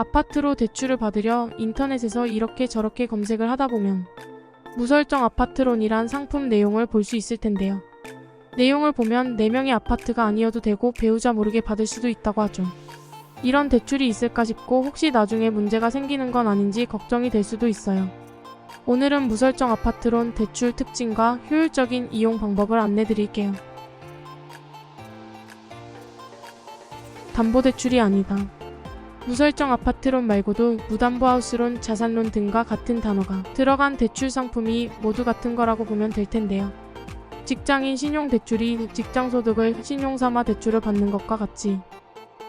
아파트로 대출을 받으려 인터넷에서 이렇게 저렇게 검색을 하다 보면 무설정 아파트론이란 상품 내용을 볼 수 있을 텐데요. 내용을 보면 4명의 아파트가 아니어도 되고 배우자 모르게 받을 수도 있다고 하죠. 이런 대출이 있을까 싶고 혹시 나중에 문제가 생기는 건 아닌지 걱정이 될 수도 있어요. 오늘은 무설정 아파트론 대출 특징과 효율적인 이용 방법을 안내 드릴게요. 담보대출이 아니다. 무설정 아파트론 말고도 무담보하우스론, 자산론 등과 같은 단어가 들어간 대출 상품이 모두 같은 거라고 보면 될 텐데요. 직장인 신용대출이 직장소득을 신용삼아 대출을 받는 것과 같이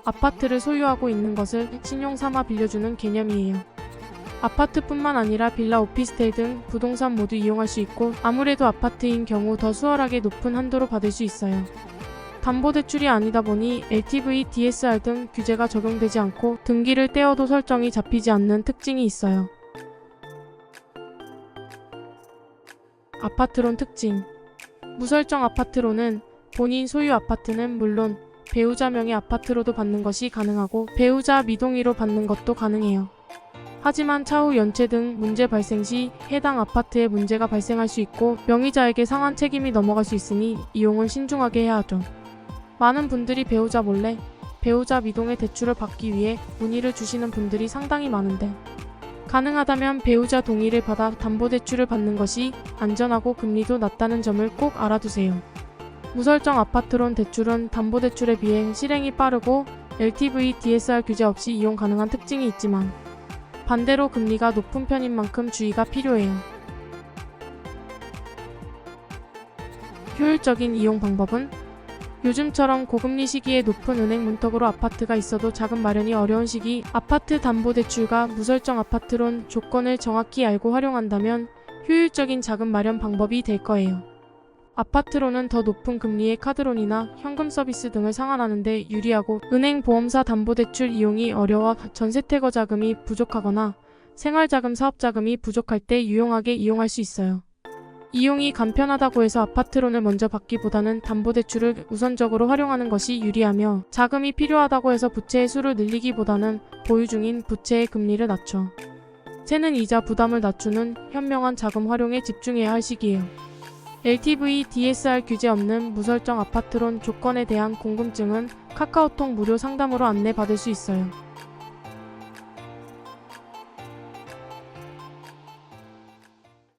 아파트를 소유하고 있는 것을 신용삼아 빌려주는 개념이에요. 아파트뿐만 아니라 빌라, 오피스텔 등 부동산 모두 이용할 수 있고 아무래도 아파트인 경우 더 수월하게 높은 한도로 받을 수 있어요. 담보대출이 아니다 보니 LTV, DSR 등 규제가 적용되지 않고 등기를 떼어도 설정이 잡히지 않는 특징이 있어요. 아파트론 특징. 무설정 아파트론은 본인 소유 아파트는 물론 배우자 명의 아파트로도 받는 것이 가능하고 배우자 미동의로 받는 것도 가능해요. 하지만 차후 연체 등 문제 발생 시 해당 아파트에 문제가 발생할 수 있고 명의자에게 상한 책임이 넘어갈 수 있으니 이용은 신중하게 해야 하죠. 많은 분들이 배우자 몰래 배우자 미동의 대출을 받기 위해 문의를 주시는 분들이 상당히 많은데 가능하다면 배우자 동의를 받아 담보대출을 받는 것이 안전하고 금리도 낮다는 점을 꼭 알아두세요. 무설정 아파트론 대출은 담보대출에 비해 실행이 빠르고 LTV, DSR 규제 없이 이용 가능한 특징이 있지만 반대로 금리가 높은 편인 만큼 주의가 필요해요. 효율적인 이용 방법은 요즘처럼 고금리 시기에 높은 은행 문턱으로 아파트가 있어도 자금 마련이 어려운 시기 아파트 담보대출과 무설정 아파트론 조건을 정확히 알고 활용한다면 효율적인 자금 마련 방법이 될 거예요. 아파트론은 더 높은 금리의 카드론이나 현금 서비스 등을 상환하는 데 유리하고 은행 보험사 담보대출 이용이 어려워 전세태거 자금이 부족하거나 생활자금 사업자금이 부족할 때 유용하게 이용할 수 있어요. 이용이 간편하다고 해서 아파트론을 먼저 받기보다는 담보대출을 우선적으로 활용하는 것이 유리하며 자금이 필요하다고 해서 부채의 수를 늘리기보다는 보유 중인 부채의 금리를 낮춰 새는 이자 부담을 낮추는 현명한 자금 활용에 집중해야 할 시기예요. LTV, DSR 규제 없는 무설정 아파트론 조건에 대한 궁금증은 카카오톡 무료 상담으로 안내받을 수 있어요.